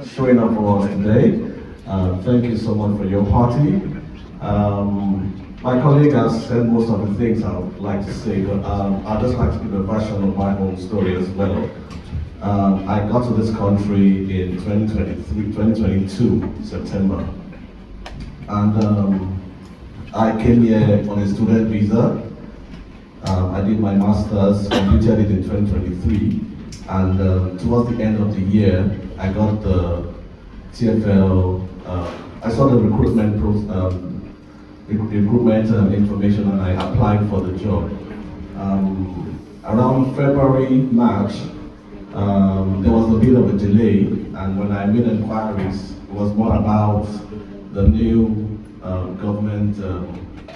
showing up for us today. Thank you so much for your party. My colleague has said most of the things I would like to say, but I'd just like to give a version of my own story as well. I got to this country in 2022, September. And I came here on a student visa. I did my master's, completed it in 2023, and towards the end of the year, I got the TFL. I saw the recruitment information, and I applied for the job. Around February, March, there was a bit of a delay, and when I made inquiries, it was more about the new government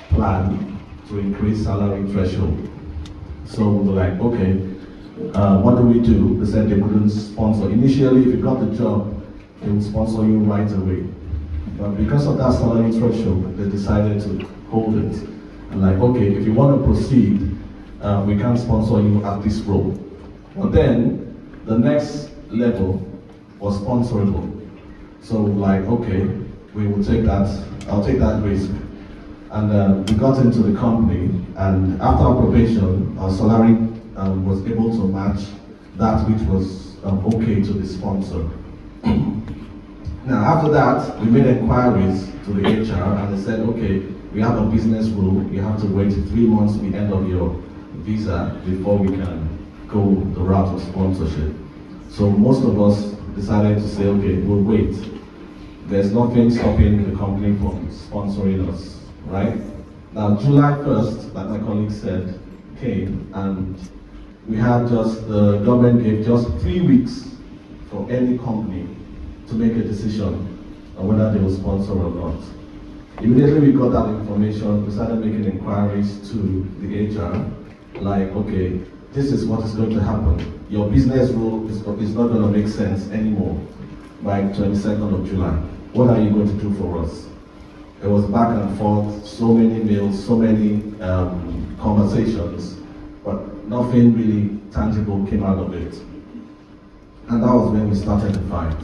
plan to increase salary threshold. So we were like, okay, what do we do? They said they couldn't sponsor. Initially, if you got the job, they would sponsor you right away. But because of that salary threshold, they decided to hold it. And like, okay, if you want to proceed, we can't sponsor you at this role. But then, the next level was sponsorable. So like, okay, we will take that, I'll take that risk. And we got into the company, and after our probation, our salary was able to match that which was okay to the sponsor. Now after that, we made inquiries to the HR, and they said, okay, we have a business rule, you have to wait 3 months to the end of your visa before we can go the route of sponsorship. So most of us decided to say, okay, we'll wait. There's nothing stopping the company from sponsoring us, right? Now July 1st, like my colleague said, came, and we had the government gave just 3 weeks for any company to make a decision on whether they will sponsor or not. Immediately we got that information, we started making inquiries to the HR, like, okay, this is what is going to happen. Your business rule is not going to make sense anymore by 22nd of July. What are you going to do for us? It was back and forth, so many mails, so many conversations, but nothing really tangible came out of it. And that was when we started the fight.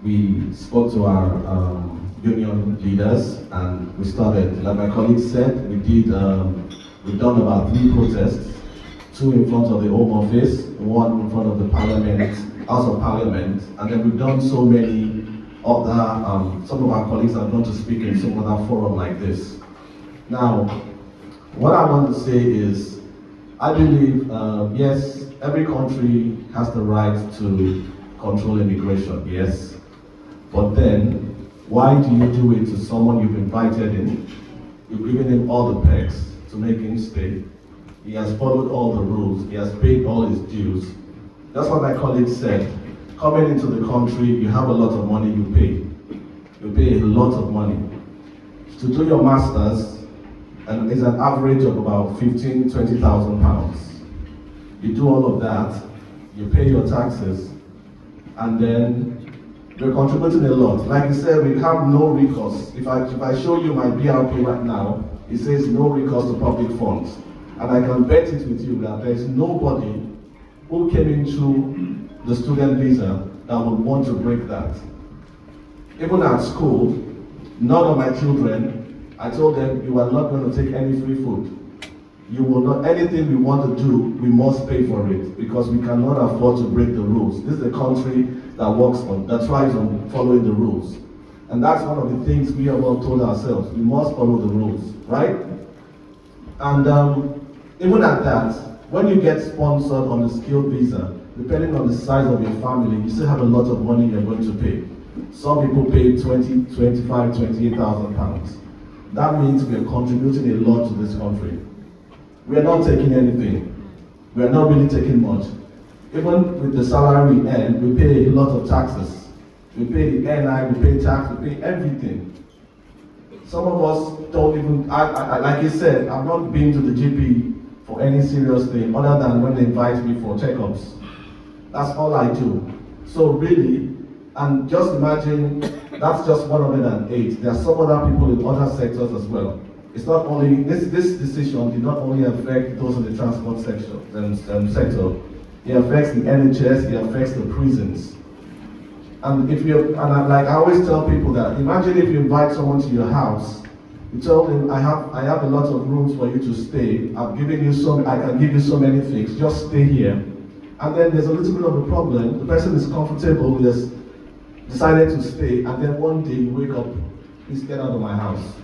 We spoke to our union leaders, and we started, like my colleague said, we've done about 3 protests, 2 in front of the Home Office, 1 in front of the Parliament, House of Parliament, and then we've done so many other, some of our colleagues have gone to speak in some other forum like this. Now, what I want to say is, I believe, yes, every country has the right to control immigration, yes. But then, why do you do it to someone you've invited in? You've given him all the perks to make him stay. He has followed all the rules. He has paid all his dues. That's what my colleague said. Coming into the country, you have a lot of money you pay. You pay a lot of money. To do your master's, and it's an average of about 15,000, 20,000 pounds. You do all of that, you pay your taxes, and then you're contributing a lot. Like you said, we have no recourse. If I show you my BRP right now, it says no recourse to public funds. And I can bet it with you that there's nobody who came into the student visa that would want to break that. Even at school, none of my children, I told them, you are not going to take any free food. You will not, anything we want to do, we must pay for it, because we cannot afford to break the rules. This is a country that thrives on following the rules. And that's one of the things we have all told ourselves, we must follow the rules, right? And even at that, when you get sponsored on a skilled visa, depending on the size of your family, you still have a lot of money you're going to pay. Some people pay 20, 25, 28,000 pounds. That means we are contributing a lot to this country. We are not taking anything. We are not really taking much. Even with the salary we earn, we pay a lot of taxes. We pay the NI, we pay tax, we pay everything. Some of us don't even, like you said, I've not been to the GP for any serious thing other than when they invite me for checkups. That's all I do. So really, and just imagine, that's just 108. There are some other people in other sectors as well. It's not only, this decision did not only affect those in the transport sector, it affects the NHS, it affects the prisons. And like I always tell people that, imagine if you invite someone to your house, you tell them, I have a lot of rooms for you to stay. I can give you so many things. Just stay here. And then there's a little bit of a problem. The person is comfortable, he has decided to stay, and then one day you wake up, please get out of my house.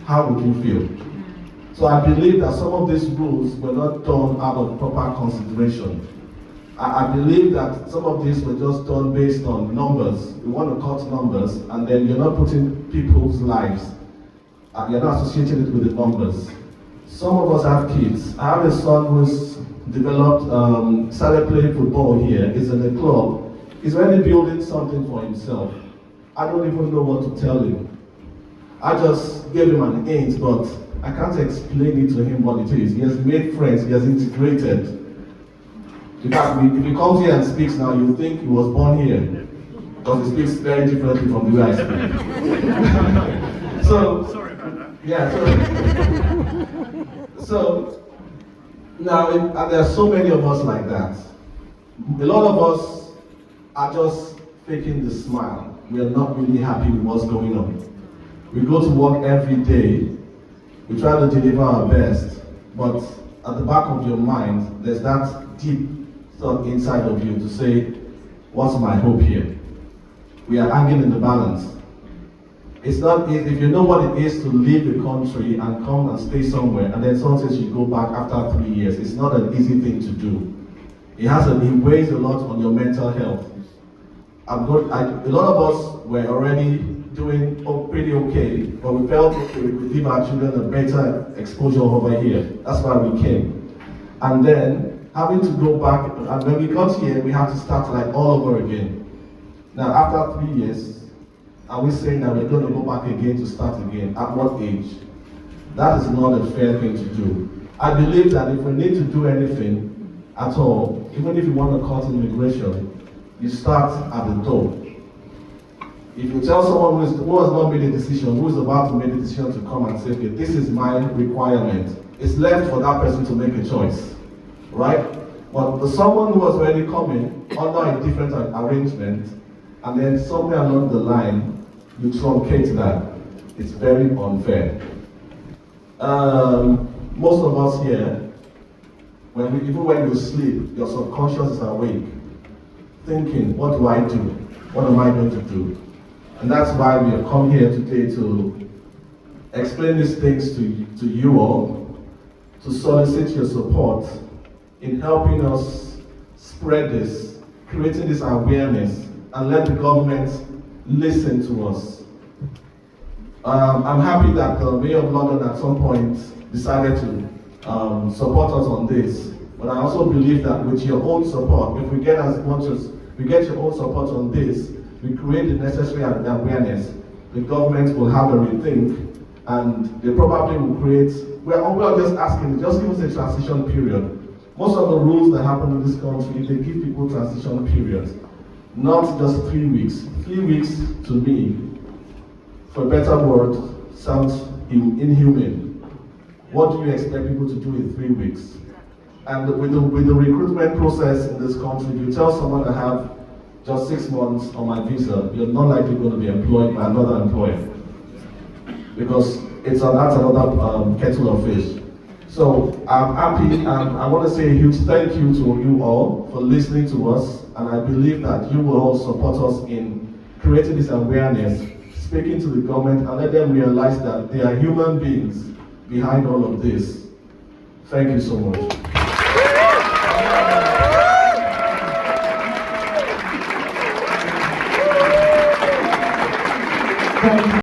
How would you feel? So I believe that some of these rules were not done out of proper consideration. I believe that some of these were just done based on numbers. You want to cut numbers, and then you're not putting people's lives. You're not associating it with the numbers. Some of us have kids. I have a son who's developed, started playing football here. He's in a club. He's already building something for himself. I don't even know what to tell him. I just gave him an hint, but I can't explain it to him what it is. He has made friends, he has integrated. In fact, if he comes here and speaks now, you think he was born here, because he speaks very differently from the way I speak. Sorry about that. Yeah, so now, and there are so many of us like that. A lot of us are just faking the smile. We are not really happy with what's going on. We go to work every day, we try to deliver our best, but at the back of your mind, there's that deep thought inside of you to say, what's my hope here? We are hanging in the balance. It's not, if you know what it is to leave the country and come and stay somewhere, and then someone says you go back after 3 years, it's not an easy thing to do. It weighs a lot on your mental health. A lot of us were already doing pretty okay, but we felt okay, we could give our children a better exposure over here. That's why we came. And then having to go back, and when we got here, we had to start like all over again. Now after 3 years, are we saying that we're going to go back again to start again? At what age? That is not a fair thing to do. I believe that if we need to do anything at all, even if you want to cut immigration, you start at the door. If you tell someone who has not made a decision, who is about to make a decision to come and say, okay, this is my requirement, it's left for that person to make a choice, right? But for someone who was already coming under a different arrangement, and then somewhere along the line, you truncate that, it's very unfair. Most of us here, even when you sleep, your subconscious is awake, thinking, what do I do? What am I going to do? And that's why we have come here today to explain these things to you all, to solicit your support in helping us spread this, creating this awareness, and let the government listen to us. I'm happy that the Mayor of London at some point decided to support us on this, but I also believe that with your own support, if we get as much as we get your own support on this, we create the necessary awareness, the government will have a rethink, and they probably will create, we're just asking, just give us a transition period. Most of the rules that happen in this country, they give people transition periods, not just 3 weeks. 3 weeks, to me, for a better word, sounds inhumane. What do you expect people to do in 3 weeks? And with the recruitment process in this country, if you tell someone to have just 6 months on my visa, you're not likely going to be employed by another employer, because that's another kettle of fish. So I'm happy, and I want to say a huge thank you to you all for listening to us, and I believe that you will all support us in creating this awareness, speaking to the government, and let them realize that they are human beings behind all of this. Thank you so much.